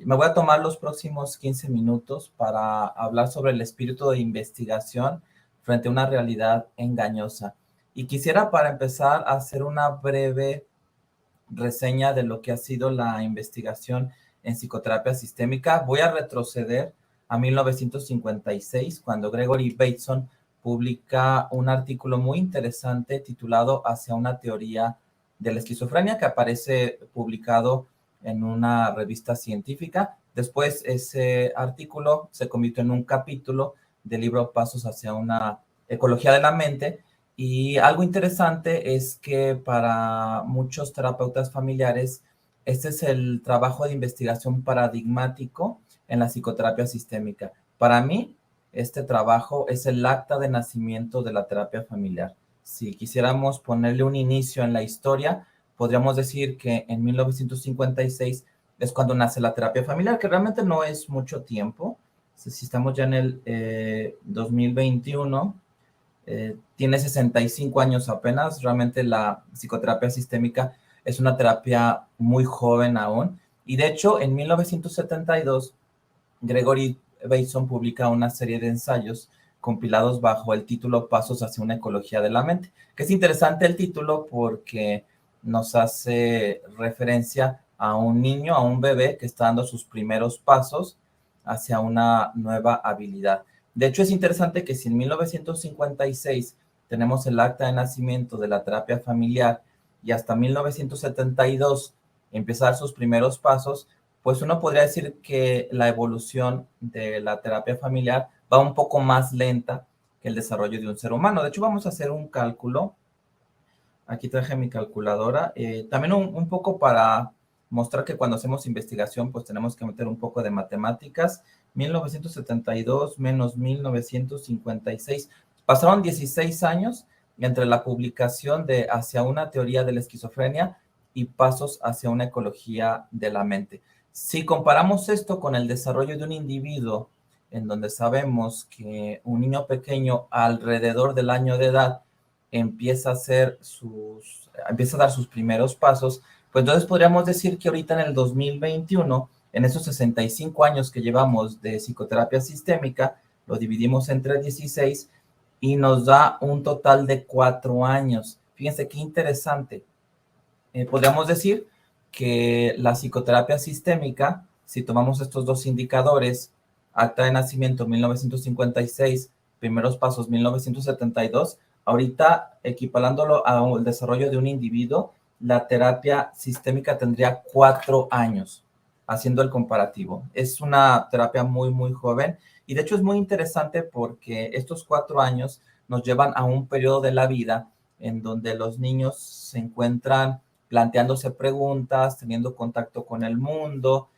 Me voy a tomar los próximos 15 minutos para hablar sobre el espíritu de investigación frente a una realidad engañosa. Y quisiera para empezar hacer una breve reseña de lo que ha sido la investigación en psicoterapia sistémica. Voy a retroceder a 1956, cuando Gregory Bateson publica un artículo muy interesante titulado Hacia una teoría de la esquizofrenia, que aparece publicado en una revista científica. Después ese artículo se convirtió en un capítulo del libro Pasos hacia una ecología de la mente. Y algo interesante es que para muchos terapeutas familiares, este es el trabajo de investigación paradigmático en la psicoterapia sistémica. Para mí, este trabajo es el acta de nacimiento de la terapia familiar. Si quisiéramos ponerle un inicio en la historia, podríamos decir que en 1956 es cuando nace la terapia familiar, que realmente no es mucho tiempo. Si estamos ya en el 2021, tiene 65 años apenas. Realmente la psicoterapia sistémica es una terapia muy joven aún. Y de hecho, en 1972, Gregory Bateson publica una serie de ensayos compilados bajo el título Pasos hacia una ecología de la mente, que es interesante el título porque nos hace referencia a un niño, a un bebé que está dando sus primeros pasos hacia una nueva habilidad. De hecho, es interesante que si en 1956 tenemos el acta de nacimiento de la terapia familiar y hasta 1972 empieza a dar sus primeros pasos, pues uno podría decir que la evolución de la terapia familiar va un poco más lenta que el desarrollo de un ser humano. De hecho, vamos a hacer un cálculo. Aquí traje mi calculadora. También un poco para mostrar que cuando hacemos investigación, pues tenemos que meter un poco de matemáticas. 1972 menos 1956. Pasaron 16 años entre la publicación de Hacia una teoría de la esquizofrenia y Pasos hacia una ecología de la mente. Si comparamos esto con el desarrollo de un individuo, en donde sabemos que un niño pequeño alrededor del año de edad empieza a dar sus primeros pasos, pues entonces podríamos decir que ahorita en el 2021, en esos 65 años que llevamos de psicoterapia sistémica, lo dividimos entre 16 y nos da un total de 4 años. Fíjense qué interesante. Podríamos decir que la psicoterapia sistémica, si tomamos estos dos indicadores, acta de nacimiento 1956, primeros pasos 1972, ahorita equiparándolo al desarrollo de un individuo, la terapia sistémica tendría 4 años, haciendo el comparativo. Es una terapia muy, muy joven y de hecho es muy interesante porque estos 4 años nos llevan a un periodo de la vida en donde los niños se encuentran planteándose preguntas, teniendo contacto con el mundo,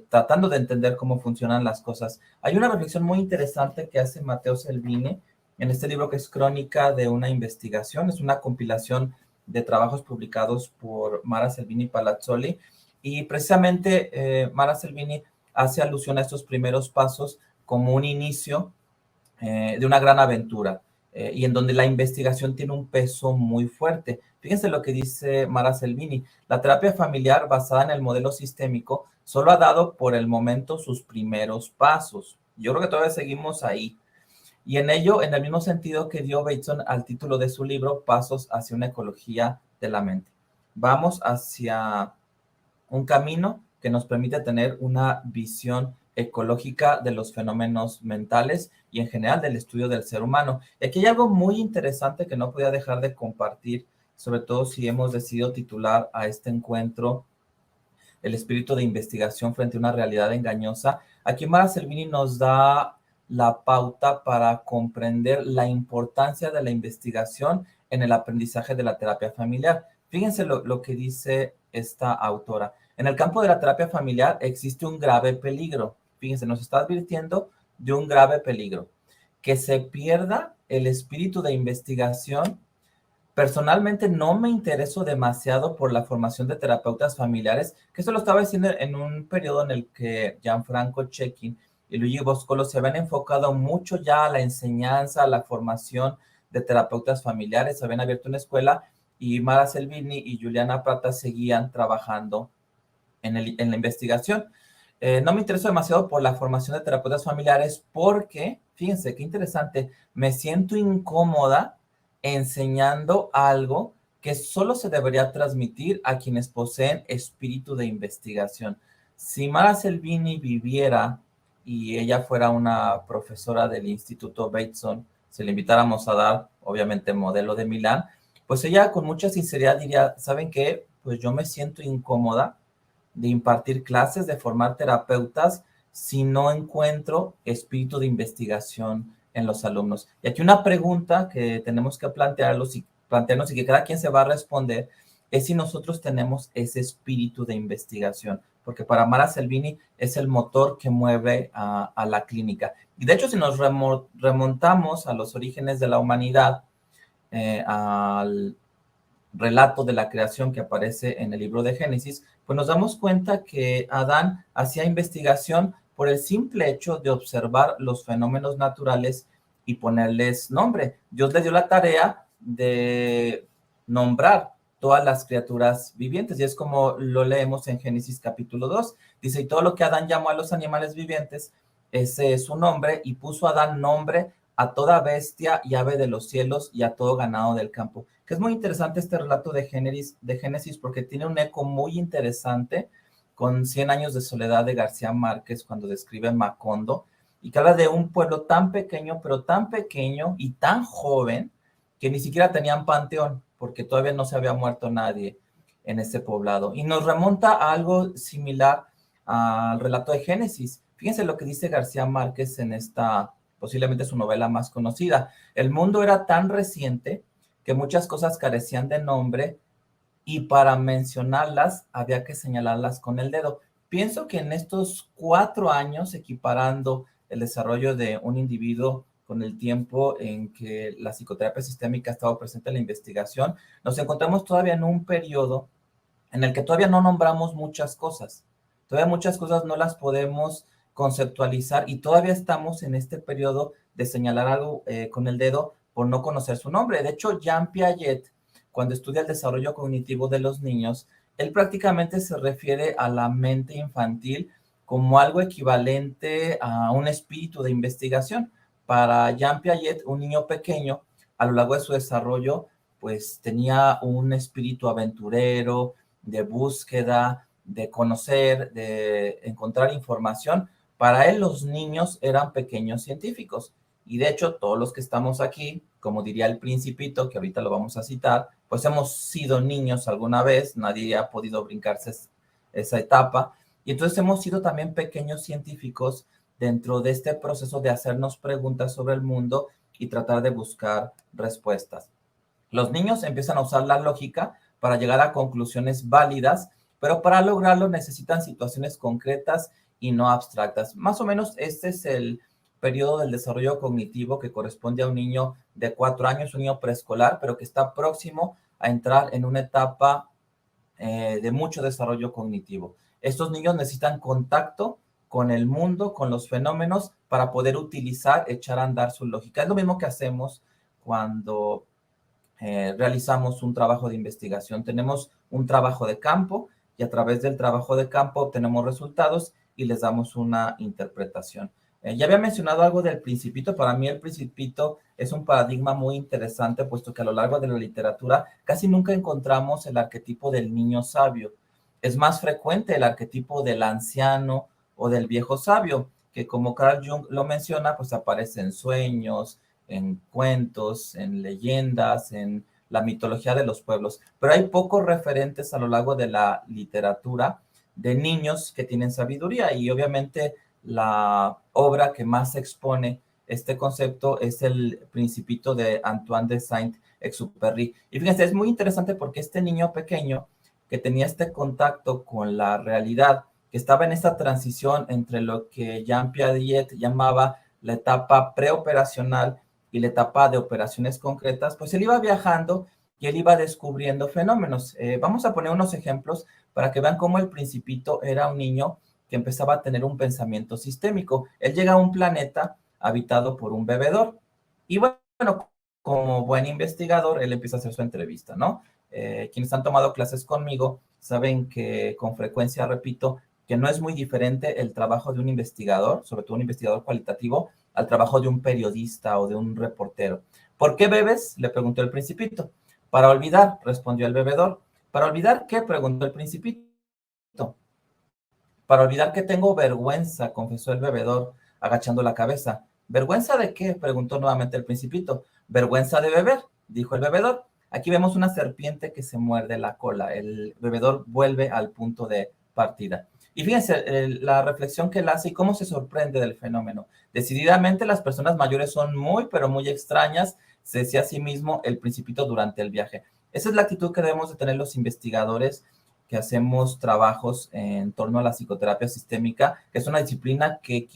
tratando de entender cómo funcionan las cosas. Hay una reflexión muy interesante que hace Matteo Salvini en este libro que es Crónica de una investigación. Es una compilación de trabajos publicados por Mara Salvini Palazzoli y precisamente Mara Salvini hace alusión a estos primeros pasos como un inicio de una gran aventura y en donde la investigación tiene un peso muy fuerte. Fíjense lo que dice Mara Salvini: la terapia familiar basada en el modelo sistémico solo ha dado por el momento sus primeros pasos. Yo creo que todavía seguimos ahí. Y en ello, en el mismo sentido que dio Bateson al título de su libro, Pasos hacia una ecología de la mente. Vamos hacia un camino que nos permite tener una visión ecológica de los fenómenos mentales y en general del estudio del ser humano. Y aquí hay algo muy interesante que no podía dejar de compartir, sobre todo si hemos decidido titular a este encuentro El espíritu de investigación frente a una realidad engañosa. Aquí Mara Salvini nos da la pauta para comprender la importancia de la investigación en el aprendizaje de la terapia familiar. Fíjense lo que dice esta autora. En el campo de la terapia familiar existe un grave peligro. Fíjense, nos está advirtiendo de un grave peligro: que se pierda el espíritu de investigación. Personalmente no me intereso demasiado por la formación de terapeutas familiares, que eso lo estaba diciendo en un periodo en el que Gianfranco Cecchin y Luigi Boscolo se habían enfocado mucho ya a la enseñanza, a la formación de terapeutas familiares, habían abierto una escuela y Mara Salvini y Juliana Prata seguían trabajando en la investigación. No me intereso demasiado por la formación de terapeutas familiares porque, fíjense, qué interesante, me siento incómoda enseñando algo que solo se debería transmitir a quienes poseen espíritu de investigación. Si Mara Selvini viviera y ella fuera una profesora del Instituto Bateson, si le invitáramos a dar, obviamente, modelo de Milán, pues ella con mucha sinceridad diría, ¿saben qué? Pues yo me siento incómoda de impartir clases, de formar terapeutas, si no encuentro espíritu de investigación en los alumnos. Y aquí una pregunta que tenemos que plantearnos y que cada quien se va a responder es si nosotros tenemos ese espíritu de investigación, porque para Mara Selvini es el motor que mueve a la clínica. Y de hecho, si nos remontamos a los orígenes de la humanidad, al relato de la creación que aparece en el libro de Génesis, pues nos damos cuenta que Adán hacía investigación por el simple hecho de observar los fenómenos naturales y ponerles nombre. Dios le dio la tarea de nombrar todas las criaturas vivientes, y es como lo leemos en Génesis capítulo 2. Dice, y todo lo que Adán llamó a los animales vivientes, ese es su nombre, y puso Adán nombre a toda bestia y ave de los cielos y a todo ganado del campo. Que es muy interesante este relato de Génesis porque tiene un eco muy interesante con 100 años de soledad de García Márquez cuando describe Macondo y que habla de un pueblo tan pequeño, pero tan pequeño y tan joven que ni siquiera tenían panteón porque todavía no se había muerto nadie en ese poblado. Y nos remonta a algo similar al relato de Génesis. Fíjense lo que dice García Márquez en esta, posiblemente su novela más conocida. El mundo era tan reciente que muchas cosas carecían de nombre y para mencionarlas había que señalarlas con el dedo. Pienso que en estos 4 años, equiparando el desarrollo de un individuo con el tiempo en que la psicoterapia sistémica ha estado presente en la investigación, nos encontramos todavía en un periodo en el que todavía no nombramos muchas cosas. Todavía muchas cosas no las podemos conceptualizar y todavía estamos en este periodo de señalar algo con el dedo por no conocer su nombre. De hecho, Jean Piaget, cuando estudia el desarrollo cognitivo de los niños, él prácticamente se refiere a la mente infantil como algo equivalente a un espíritu de investigación. Para Jean Piaget, un niño pequeño, a lo largo de su desarrollo, pues tenía un espíritu aventurero, de búsqueda, de conocer, de encontrar información. Para él los niños eran pequeños científicos. Y de hecho, todos los que estamos aquí, como diría el Principito, que ahorita lo vamos a citar, pues hemos sido niños alguna vez, nadie ha podido brincarse esa etapa. Y entonces hemos sido también pequeños científicos dentro de este proceso de hacernos preguntas sobre el mundo y tratar de buscar respuestas. Los niños empiezan a usar la lógica para llegar a conclusiones válidas, pero para lograrlo necesitan situaciones concretas y no abstractas. Más o menos este es el periodo del desarrollo cognitivo que corresponde a un niño de 4 años, un niño preescolar, pero que está próximo a entrar en una etapa de mucho desarrollo cognitivo. Estos niños necesitan contacto con el mundo, con los fenómenos, para poder utilizar, echar a andar su lógica. Es lo mismo que hacemos cuando realizamos un trabajo de investigación. Tenemos un trabajo de campo y a través del trabajo de campo obtenemos resultados y les damos una interpretación. Ya había mencionado algo del Principito. Para mí el Principito es un paradigma muy interesante, puesto que a lo largo de la literatura casi nunca encontramos el arquetipo del niño sabio. Es más frecuente el arquetipo del anciano o del viejo sabio, que como Carl Jung lo menciona, pues aparece en sueños, en cuentos, en leyendas, en la mitología de los pueblos. Pero hay pocos referentes a lo largo de la literatura de niños que tienen sabiduría y obviamente la obra que más expone este concepto es el Principito de Antoine de Saint-Exupéry. Y fíjense, es muy interesante porque este niño pequeño que tenía este contacto con la realidad, que estaba en esta transición entre lo que Jean Piaget llamaba la etapa preoperacional y la etapa de operaciones concretas, pues él iba viajando y él iba descubriendo fenómenos. Vamos a poner unos ejemplos para que vean cómo el Principito era un niño que empezaba a tener un pensamiento sistémico. Él llega a un planeta habitado por un bebedor y bueno, como buen investigador, él empieza a hacer su entrevista, ¿no? Quienes han tomado clases conmigo saben que con frecuencia repito que no es muy diferente el trabajo de un investigador, sobre todo un investigador cualitativo, al trabajo de un periodista o de un reportero. ¿Por qué bebes?, le preguntó el Principito. Para olvidar, respondió el bebedor. ¿Para olvidar qué?, preguntó el Principito. Para olvidar que tengo vergüenza, confesó el bebedor, agachando la cabeza. ¿Vergüenza de qué?, preguntó nuevamente el Principito. Vergüenza de beber, dijo el bebedor. Aquí vemos una serpiente que se muerde la cola. El bebedor vuelve al punto de partida. Y fíjense la reflexión que él hace y cómo se sorprende del fenómeno. Decididamente las personas mayores son muy, pero muy extrañas, se decía a sí mismo el Principito durante el viaje. Esa es la actitud que debemos de tener los investigadores que hacemos trabajos en torno a la psicoterapia sistémica, que es una disciplina que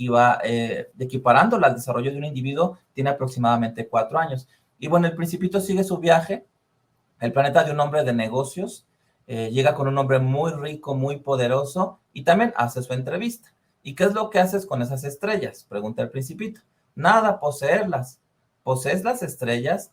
equiparándola al desarrollo de un individuo, tiene aproximadamente 4 años. Y bueno, el Principito sigue su viaje, el planeta de un hombre de negocios, llega con un hombre muy rico, muy poderoso, y también hace su entrevista. ¿Y qué es lo que haces con esas estrellas?, pregunta el Principito. Nada, poseerlas. ¿Posees las estrellas?,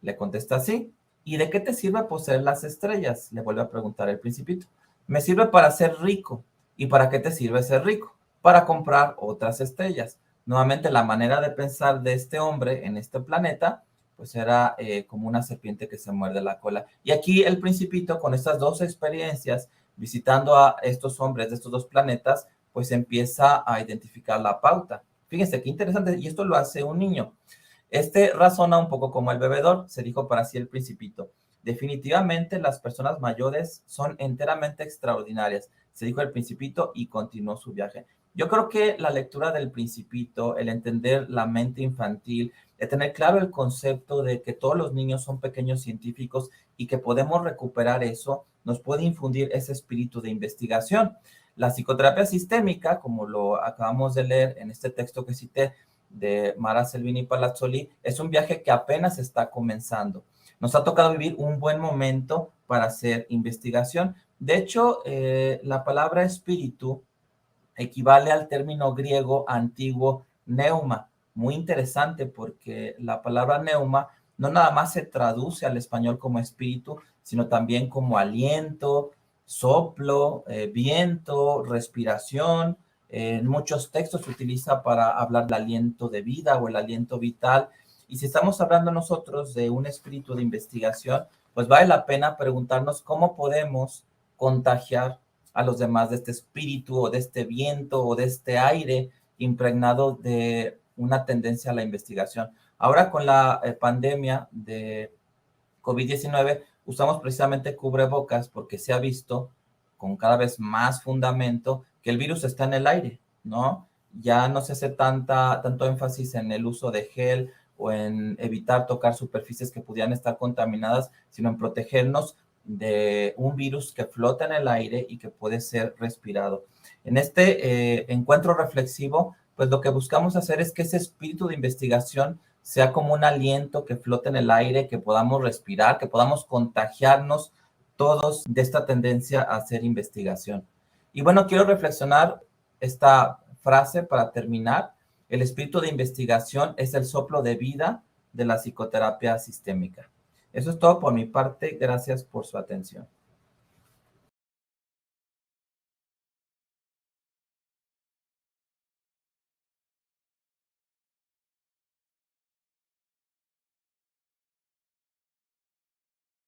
le contesta sí. ¿Y de qué te sirve poseer las estrellas?, le vuelve a preguntar el Principito. Me sirve para ser rico. ¿Y para qué te sirve ser rico? Para comprar otras estrellas. Nuevamente, la manera de pensar de este hombre en este planeta pues era como una serpiente que se muerde la cola. Y aquí el Principito, con estas dos experiencias, visitando a estos hombres de estos dos planetas, pues empieza a identificar la pauta. Fíjense qué interesante, y esto lo hace un niño. Este razona un poco como el bebedor, se dijo para sí el Principito. Definitivamente las personas mayores son enteramente extraordinarias, se dijo el Principito y continuó su viaje. Yo creo que la lectura del Principito, el entender la mente infantil, de tener claro el concepto de que todos los niños son pequeños científicos y que podemos recuperar eso, nos puede infundir ese espíritu de investigación. La psicoterapia sistémica, como lo acabamos de leer en este texto que cité de Mara Selvini Palazzoli, es un viaje que apenas está comenzando. Nos ha tocado vivir un buen momento para hacer investigación. De hecho, la palabra espíritu equivale al término griego antiguo neuma. Muy interesante porque la palabra neuma no nada más se traduce al español como espíritu, sino también como aliento, soplo, viento, respiración. En muchos textos se utiliza para hablar del aliento de vida o el aliento vital. Y si estamos hablando nosotros de un espíritu de investigación, pues vale la pena preguntarnos cómo podemos contagiar a los demás de este espíritu o de este viento o de este aire impregnado de una tendencia a la investigación. Ahora con la pandemia de COVID-19 usamos precisamente cubrebocas porque se ha visto con cada vez más fundamento que el virus está en el aire, ¿no? Ya no se hace tanto énfasis en el uso de gel o en evitar tocar superficies que pudieran estar contaminadas, sino en protegernos de un virus que flota en el aire y que puede ser respirado. En este encuentro reflexivo, pues lo que buscamos hacer es que ese espíritu de investigación sea como un aliento que flote en el aire, que podamos respirar, que podamos contagiarnos todos de esta tendencia a hacer investigación. Y bueno, quiero reflexionar esta frase para terminar. El espíritu de investigación es el soplo de vida de la psicoterapia sistémica. Eso es todo por mi parte. Gracias por su atención.